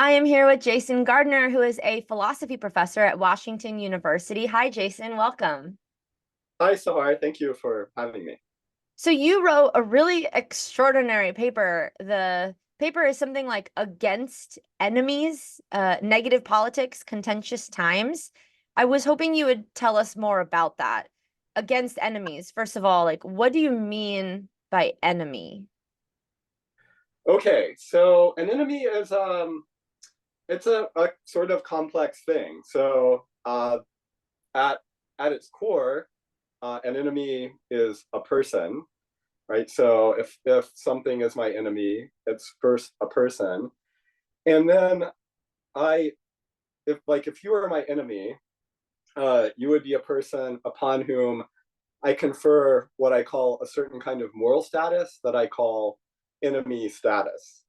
I am here with Jason Gardner, who is a philosophy professor at Washington University. Hi, Jason. Welcome. Hi, Sahar. Thank you for having me. So you wrote a really extraordinary paper. The paper is something like Against Enemies, Negative Politics, Contentious Times. I was hoping you would tell us more about that. Against enemies. First of all, like, what do you mean by enemy? Okay, so an enemy is it's a sort of complex thing. At at its core, an enemy is a person, right? So if something is my enemy, it's first a person, and then I if you were my enemy, you would be a person upon whom I confer what I call a certain kind of moral status that I call enemy status.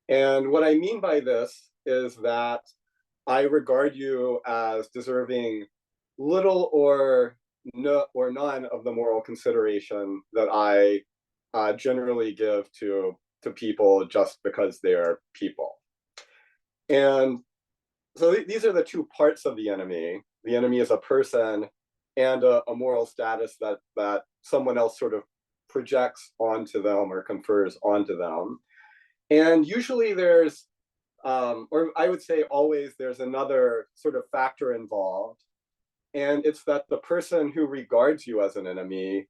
And what I mean by this is that I regard you as deserving little or no or none of the moral consideration that I generally give to people just because they're people. And so these are the two parts of the enemy. The enemy is a person and a moral status that someone else sort of projects onto them or confers onto them. And usually or I would say always, there's another sort of factor involved, and it's that the person who regards you as an enemy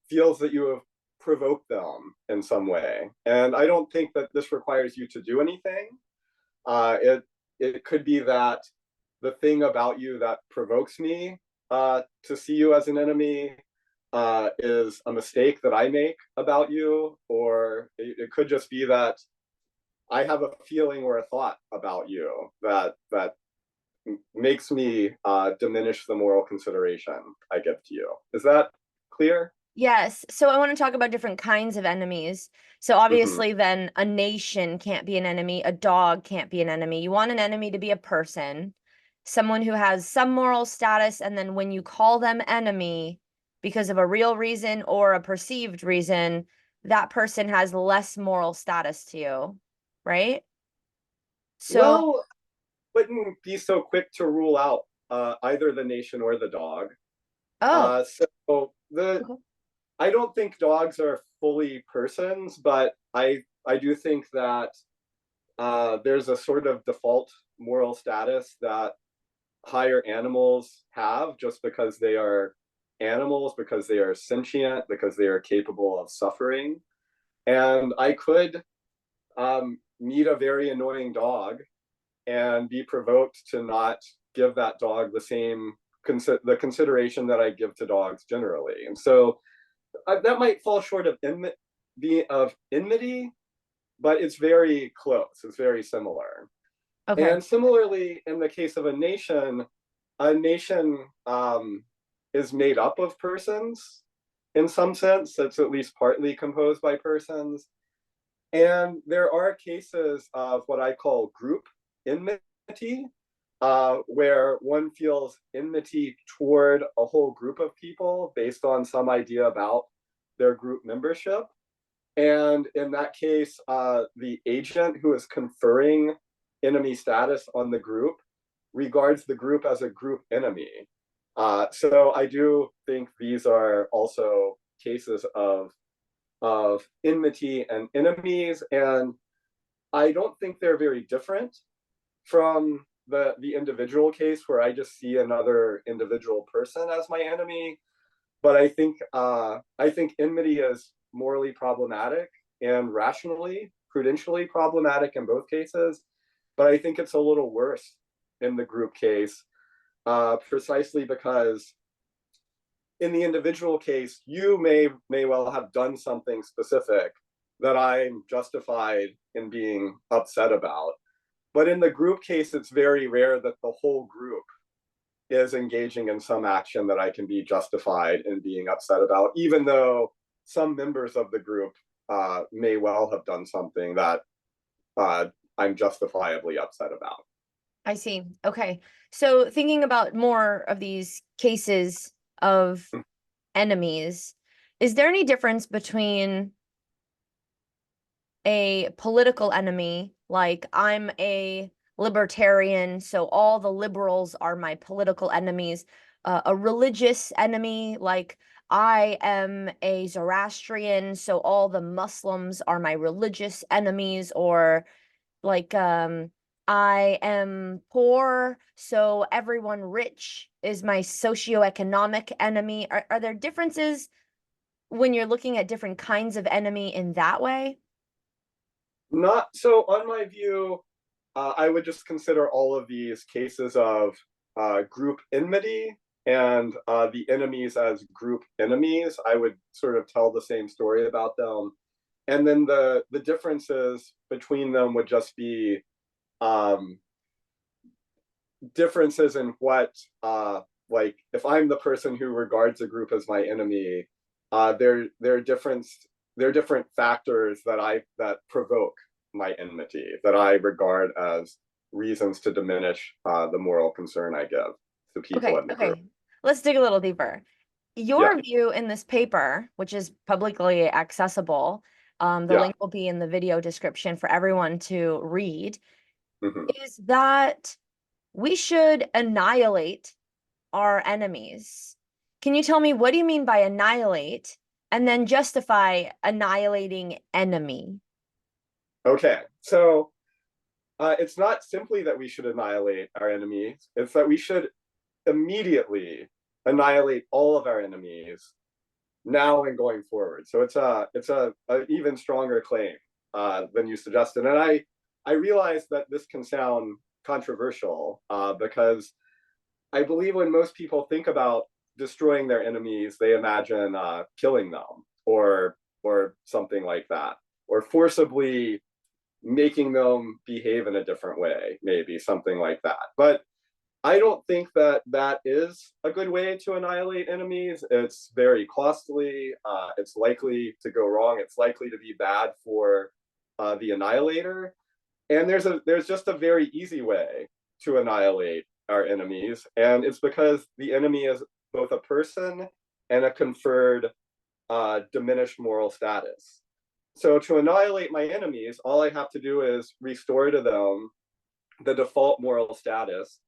feels that you have provoked them in some way. And I don't think that this requires you to do anything. It could be that the thing about you that provokes me to see you as an enemy is a mistake that I make about you, or it could just be that I have a feeling or a thought about you that makes me diminish the moral consideration I give to you. Is that clear? Yes. So I want to talk about different kinds of enemies. So Mm-hmm. obviously, then a nation can't be an enemy. A dog can't be an enemy. You want an enemy to be a person, someone who has some moral status. And then when you call them enemy because of a real reason or a perceived reason, that person has less moral status to you, right? So, Well, wouldn't be so quick to rule out either the nation or the dog. oh, So the okay. I don't think dogs are fully persons, but I do think that there's a sort of default moral status that higher animals have just because they are animals, because they are sentient, because they are capable of suffering. And I could meet a very annoying dog and be provoked to not give that dog the consideration that I give to dogs generally. And so that might fall short of enmity, but it's very close. It's very similar. Okay. And similarly, in the case of a nation is made up of persons in some sense. It's at least partly composed by persons. And there are cases of what I call group enmity, where one feels enmity toward a whole group of people based on some idea about their group membership. And in that case, the agent who is conferring enemy status on the group regards the group as a group enemy. So I do think these are also cases of enmity and enemies, and I don't think they're very different from the individual case where I just see another individual person as my enemy. But I think enmity is morally problematic and rationally, prudentially problematic in both cases. But I think it's a little worse in the group case, precisely because in the individual case, you may well have done something specific that I'm justified in being upset about. But in the group case, it's very rare that the whole group is engaging in some action that I can be justified in being upset about, even though some members of the group may well have done something that uh, I'm justifiably upset about. I see. Okay. So thinking about more of these cases of enemies, is there any difference between a political enemy Like I'm a libertarian, so all the liberals are my political enemies. A religious enemy, like I am a Zoroastrian, so all the Muslims are my religious enemies, or like I am poor, so everyone rich is my socioeconomic enemy. Are there differences when you're looking at different kinds of enemy in that way? Not so, on my view, I would just consider all of these cases of group enmity and the enemies as group enemies. I would sort of tell the same story about them. And then the differences between them would just be um, differences in what like if I'm the person who regards a group as my enemy, there are different factors that provoke my enmity that I regard as reasons to diminish the moral concern I give to people Okay, in the group. okay. Let's dig a little deeper. Yeah, Your view in this paper, which is publicly accessible, the yeah. link will be in the video description for everyone to read, Hmm. is that we should annihilate our enemies. Can you tell me what do you mean by annihilate and then justify annihilating enemy? Okay, so it's not simply that we should annihilate our enemies, it's that we should immediately annihilate all of our enemies now and going forward. So it's a even stronger claim than you suggested. And I realize that this can sound controversial because I believe when most people think about destroying their enemies, they imagine killing them or something like that, or forcibly making them behave in a different way, maybe something like that. But I don't think that that is a good way to annihilate enemies. It's very costly. It's likely to go wrong. It's likely to be bad for the annihilator. And there's just a very easy way to annihilate our enemies, and it's because the enemy is both a person and a conferred diminished moral status. So to annihilate my enemies, all I have to do is restore to them the default moral status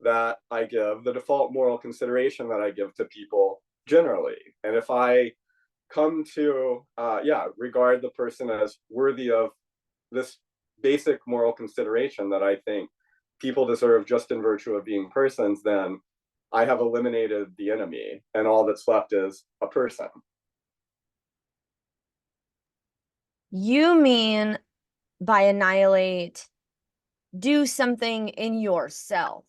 that I give, the default moral consideration that I give to people generally. And if I come to, regard the person as worthy of this basic moral consideration that I think people deserve just in virtue of being persons, then I have eliminated the enemy, and all that's left is a person. You mean by annihilate, do something in yourself.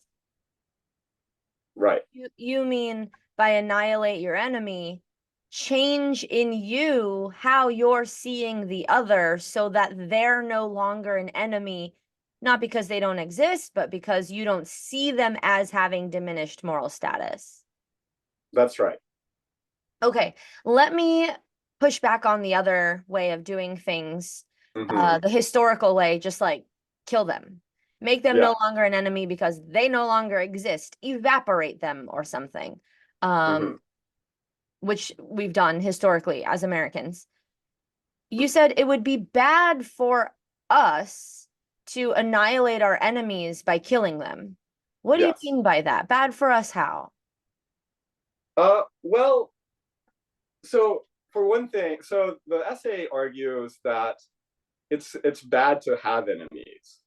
Right. You mean by annihilate your enemy, change in you how you're seeing the other so that they're no longer an enemy, not because they don't exist, but because you don't see them as having diminished moral status. That's right. Okay, let me push back on the other way of doing things, Mm-hmm. the historical way, just like kill them. Make them Yeah. no longer an enemy because they no longer exist. Evaporate them or something, um, Mm-hmm. which we've done historically as Americans. You said it would be bad for us to annihilate our enemies by killing them. What do you Yes. mean by that? Bad for us how? Well, so for one thing, so the essay argues that it's bad to have enemies.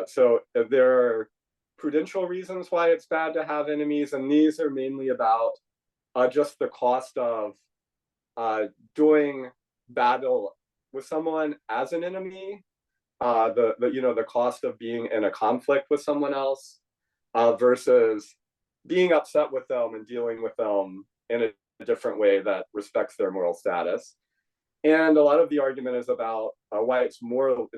So there are prudential reasons why it's bad to have enemies, and these are mainly about just the cost of uh, doing battle with someone as an enemy, the cost of being in a conflict with someone else versus being upset with them and dealing with them in a different way that respects their moral status. And a lot of the argument is about why it's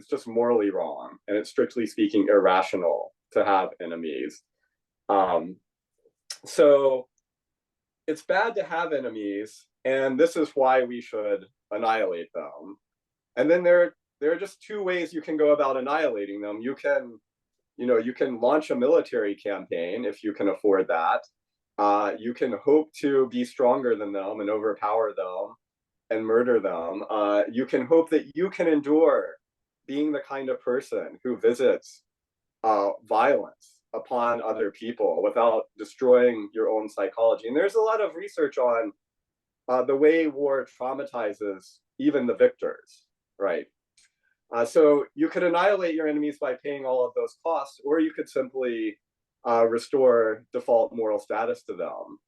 just morally wrong, and it's strictly speaking irrational to have enemies. Um, so it's bad to have enemies, and this is why we should annihilate them. And then there are just two ways you can go about annihilating them. You can launch a military campaign if you can afford that. You can hope to be stronger than them and overpower them and murder them. You can hope that you can endure being the kind of person who visits violence upon other people without destroying your own psychology. And there's a lot of research on the way war traumatizes even the victors, right? So you could annihilate your enemies by paying all of those costs, or you could simply restore default moral status to them.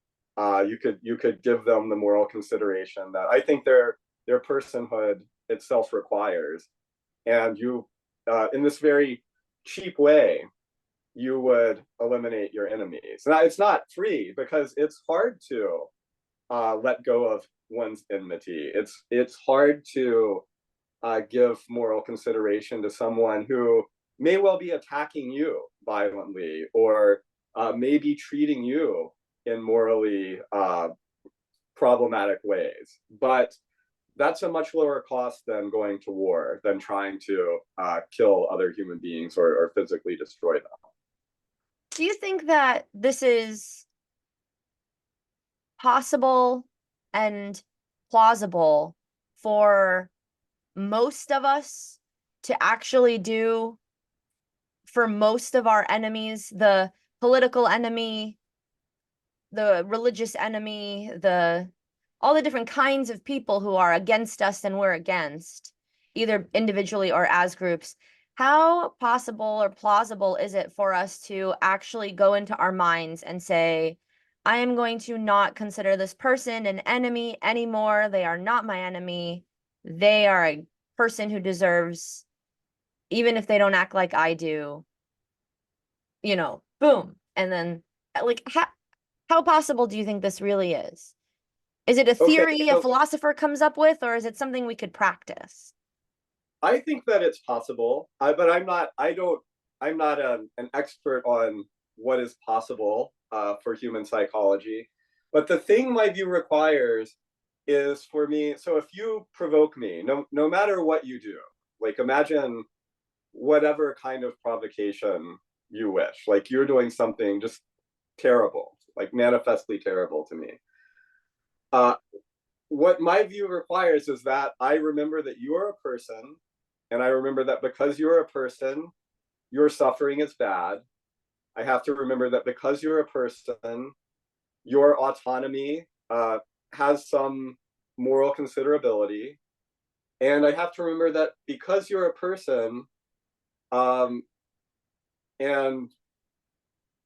You could give them the moral consideration that I think their personhood itself requires, and you, in this very cheap way, you would eliminate your enemies. Now, it's not free because it's hard to let go of one's enmity. It's hard to give moral consideration to someone who may well be attacking you violently, or may be treating you in morally problematic ways. But that's a much lower cost than going to war, than trying to kill other human beings, or physically destroy them. Do you think that this is possible and plausible for most of us to actually do for most of our enemies, the political enemy, the religious enemy, the all the different kinds of people who are against us and we're against, either individually or as groups? How possible or plausible is it for us to actually go into our minds and say, I am going to not consider this person an enemy anymore. They are not my enemy. They are a person who deserves, even if they don't act like I do, boom. And then, like, how possible do you think this really is? Is it a Okay, theory a so philosopher comes up with, or is it something we could practice? I think that it's possible, but I'm not an expert on what is possible for human psychology. But the thing my view requires is for me. So if you provoke me, no matter what you do, like imagine whatever kind of provocation you wish, like you're doing something just terrible, like manifestly terrible to me. Uh, what my view requires is that I remember that you are a person, and I remember that because you're a person, your suffering is bad. I have to remember that because you're a person, your autonomy has some moral considerability. And I have to remember that because you're a person, um, and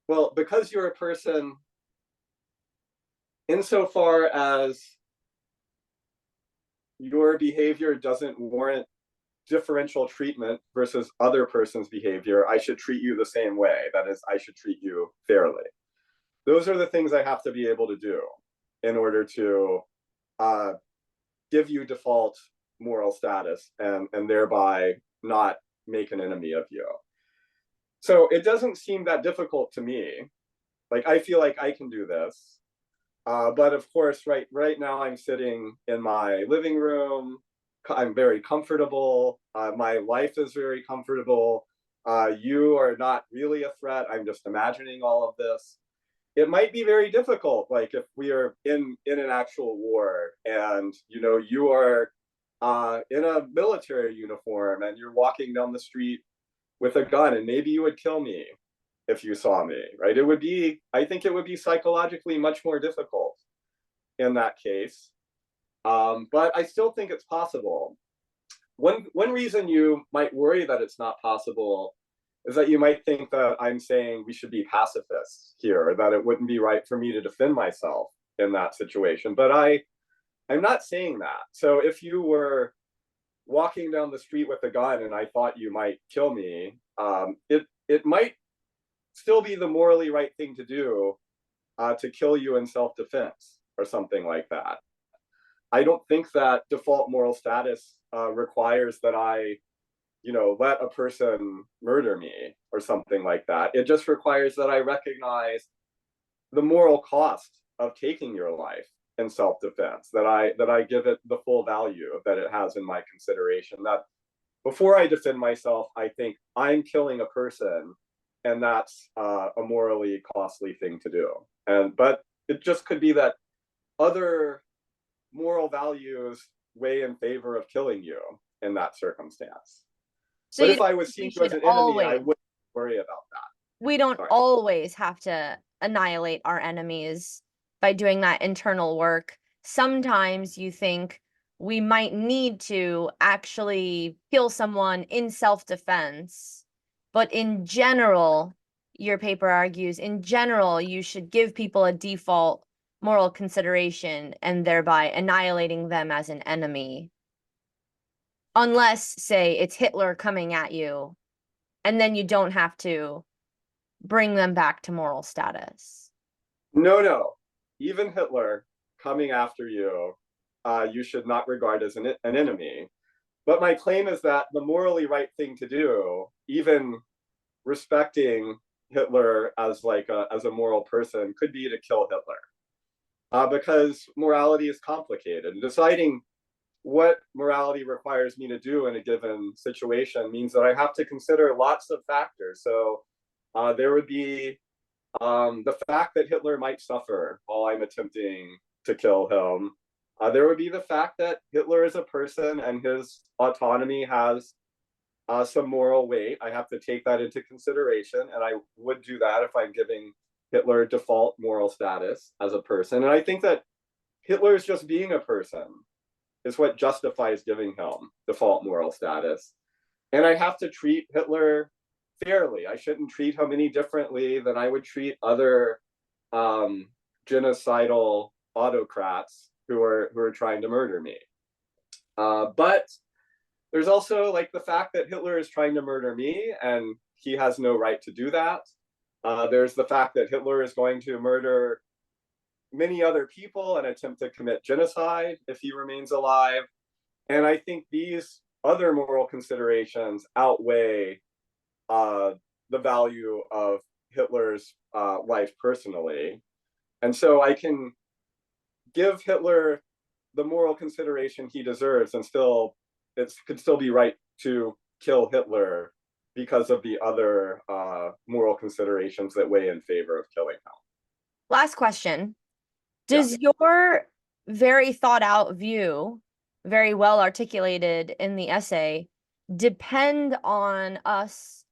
well, because you're a person, insofar as your behavior doesn't warrant differential treatment versus other person's behavior, I should treat you the same way. That is, I should treat you fairly. Those are the things I have to be able to do in order to uh, give you default moral status, and thereby not make an enemy of you. So it doesn't seem that difficult to me. Like I feel like I can do this. But of course, right now I'm sitting in my living room. I'm very comfortable. My life is very comfortable. You are not really a threat. I'm just imagining all of this. It might be very difficult, like if we are in an actual war, and you are in a military uniform, and you're walking down the street with a gun, and maybe you would kill me if you saw me, right? I think it would be psychologically much more difficult in that case. But I still think it's possible. One reason you might worry that it's not possible is that you might think that I'm saying we should be pacifists here, or that it wouldn't be right for me to defend myself in that situation. But I'm not saying that. So if you were walking down the street with a gun and I thought you might kill me, it might still be the morally right thing to do, to kill you in self-defense or something like that. I don't think that default moral status requires that I, let a person murder me or something like that. It just requires that I recognize the moral cost of taking your life in self-defense, that I give it the full value that it has in my consideration. That before I defend myself, I think I'm killing a person, and that's a morally costly thing to do. But it just could be that other moral values weigh in favor of killing you in that circumstance. So But you if don't I was think seeing you as an enemy, I wouldn't worry about we don't that. Sorry. always have to annihilate our enemies by doing that internal work. Sometimes you think we might need to actually kill someone in self-defense, but in general, your paper argues, in general, you should give people a default moral consideration and thereby annihilating them as an enemy. Unless, say, it's Hitler coming at you, and then you don't have to bring them back to moral status. No, no. Even Hitler coming after you, you should not regard as an enemy. But my claim is that the morally right thing to do, even respecting Hitler as as a moral person, could be to kill Hitler, because morality is complicated. And deciding what morality requires me to do in a given situation means that I have to consider lots of factors. So there would be the fact that Hitler might suffer while I'm attempting to kill him. There would be the fact that Hitler is a person and his autonomy has some moral weight. I have to take that into consideration, and I would do that if I'm giving Hitler default moral status as a person. And I think that Hitler is just being a person is what justifies giving him default moral status. And I have to treat Hitler fairly. I shouldn't treat him any differently than I would treat other genocidal autocrats who are trying to murder me. But there's also like the fact that Hitler is trying to murder me, and he has no right to do that. There's the fact that Hitler is going to murder many other people and attempt to commit genocide if he remains alive. And I think these other moral considerations outweigh the value of Hitler's life personally. And so I can give Hitler the moral consideration he deserves, and still it could still be right to kill Hitler because of the other moral considerations that weigh in favor of killing him. Last question. Yeah. Does your very thought out view, very well articulated in the essay, depend on us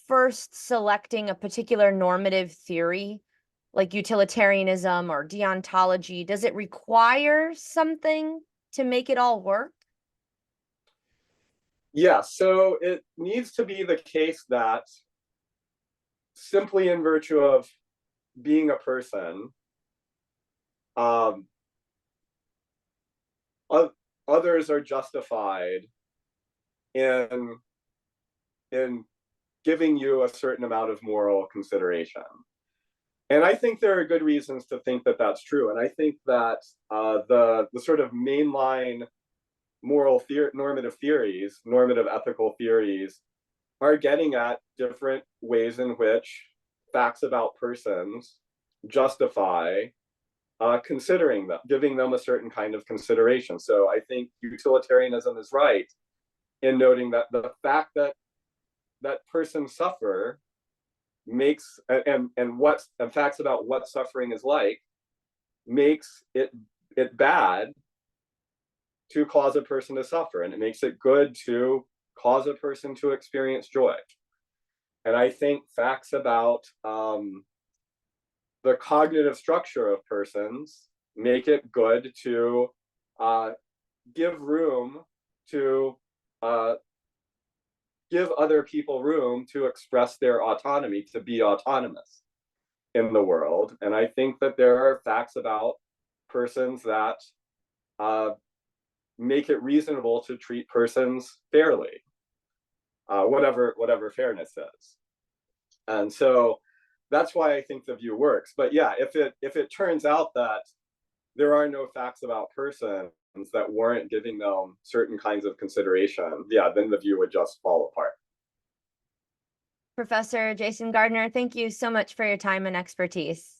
first selecting a particular normative theory, like utilitarianism or deontology? Does it require something to make it all work? Yeah, so it needs to be the case that simply in virtue of being a person, um, others are justified in in giving you a certain amount of moral consideration. And I think there are good reasons to think that that's true. And I think that the sort of mainline normative theories, normative ethical theories, are getting at different ways in which facts about persons justify considering them, giving them a certain kind of consideration. So I think utilitarianism is right in noting that the fact that persons suffer makes and facts about what suffering is like makes it bad to cause a person to suffer, and it makes it good to cause a person to experience joy. And I think facts about the cognitive structure of persons make it good to give room to give other people room to express their autonomy, to be autonomous in the world. And I think that there are facts about persons that make it reasonable to treat persons fairly, whatever fairness is. And so that's why I think the view works. But yeah, if it turns out that there are no facts about persons that warrant giving them certain kinds of consideration, yeah, then the view would just fall apart. Professor Jason Gardner, thank you so much for your time and expertise.